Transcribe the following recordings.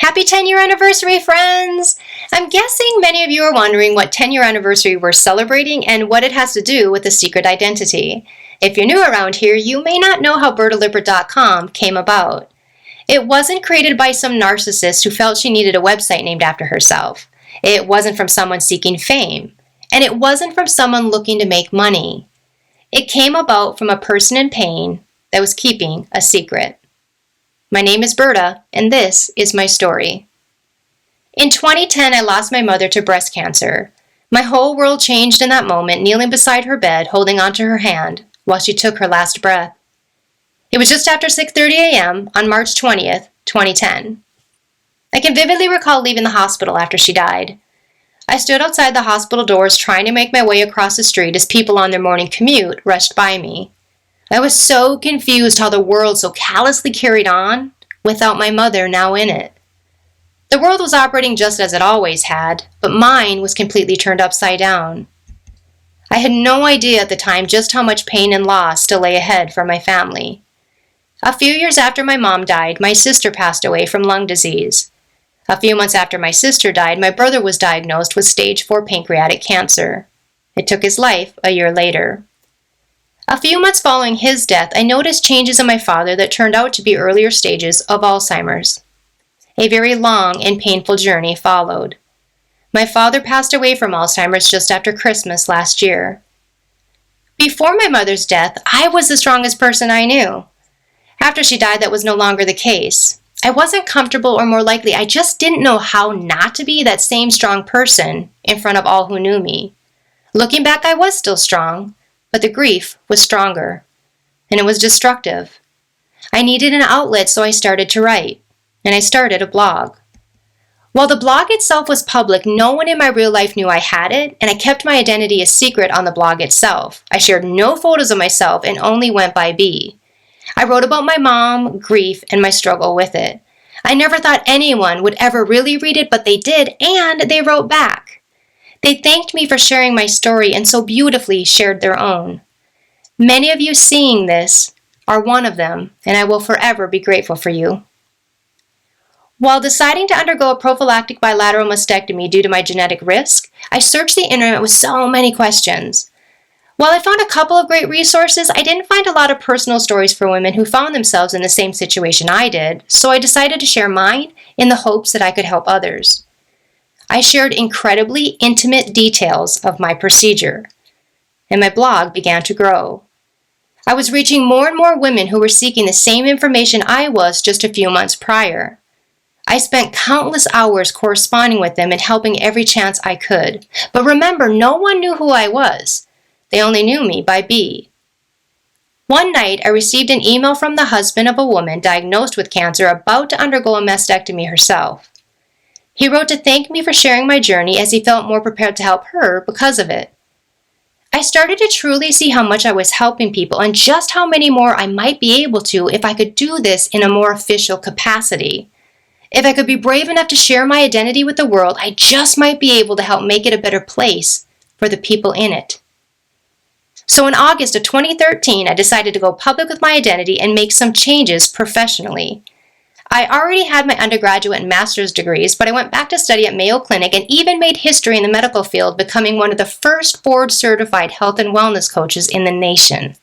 Happy 10-year anniversary, friends! I'm guessing many of you are wondering what 10-year anniversary we're celebrating and what it has to do with the secret identity. If you're new around here, you may not know how BertaLippert.com came about. It wasn't created by some narcissist who felt she needed a website named after herself. It wasn't from someone seeking fame. And it wasn't from someone looking to make money. It came about from a person in pain that was keeping a secret. My name is Berta, and this is my story. In 2010, I lost my mother to breast cancer. My whole world changed in that moment, kneeling beside her bed, holding onto her hand while she took her last breath. It was just after 6:30 a.m. on March 20th, 2010. I can vividly recall leaving the hospital after she died. I stood outside the hospital doors trying to make my way across the street as people on their morning commute rushed by me. I was so confused how the world so callously carried on without my mother now in it. The world was operating just as it always had, but mine was completely turned upside down. I had no idea at the time just how much pain and loss still lay ahead for my family. A few years after my mom died, my sister passed away from lung disease. A few months after my sister died, my brother was diagnosed with stage 4 pancreatic cancer. It took his life a year later. A few months following his death, I noticed changes in my father that turned out to be earlier stages of Alzheimer's. A very long and painful journey followed. My father passed away from Alzheimer's just after Christmas last year. Before my mother's death, I was the strongest person I knew. After she died, that was no longer the case. I wasn't comfortable, or more likely, I just didn't know how not to be that same strong person in front of all who knew me. Looking back, I was still strong, but the grief was stronger, and it was destructive. I needed an outlet, so I started to write, and I started a blog. While the blog itself was public, no one in my real life knew I had it, and I kept my identity a secret on the blog itself. I shared no photos of myself and only went by B. I wrote about my mom, grief, and my struggle with it. I never thought anyone would ever really read it, but they did, and they wrote back. They thanked me for sharing my story and so beautifully shared their own. Many of you seeing this are one of them, and I will forever be grateful for you. While deciding to undergo a prophylactic bilateral mastectomy due to my genetic risk, I searched the internet with so many questions. While I found a couple of great resources, I didn't find a lot of personal stories for women who found themselves in the same situation I did, so I decided to share mine in the hopes that I could help others. I shared incredibly intimate details of my procedure, and my blog began to grow. I was reaching more and more women who were seeking the same information I was just a few months prior. I spent countless hours corresponding with them and helping every chance I could. But remember, no one knew who I was. They only knew me by B. One night, I received an email from the husband of a woman diagnosed with cancer about to undergo a mastectomy herself. He wrote to thank me for sharing my journey as he felt more prepared to help her because of it. I started to truly see how much I was helping people and just how many more I might be able to if I could do this in a more official capacity. If I could be brave enough to share my identity with the world, I just might be able to help make it a better place for the people in it. So in August of 2013, I decided to go public with my identity and make some changes professionally. I already had my undergraduate and master's degrees, but I went back to study at Mayo Clinic and even made history in the medical field, becoming one of the first board-certified health and wellness coaches in the nation.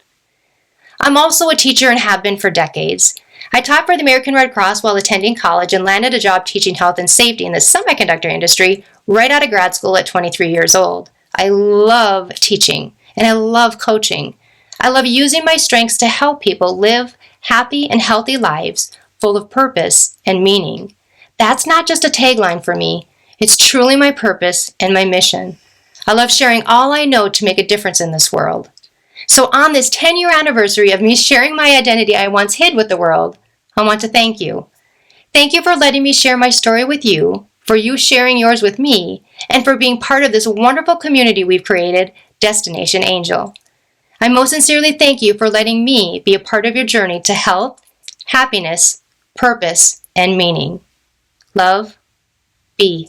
I'm also a teacher and have been for decades. I taught for the American Red Cross while attending college and landed a job teaching health and safety in the semiconductor industry right out of grad school at 23 years old. I love teaching. And I love coaching. I love using my strengths to help people live happy and healthy lives full of purpose and meaning. That's not just a tagline for me. It's truly my purpose and my mission. I love sharing all I know to make a difference in this world. So on this 10-year anniversary of me sharing my identity I once hid with the world, I want to thank you. Thank you for letting me share my story with you, for you sharing yours with me, and for being part of this wonderful community we've created, Destination Angel. I most sincerely thank you for letting me be a part of your journey to health, happiness, purpose, and meaning. Love, B.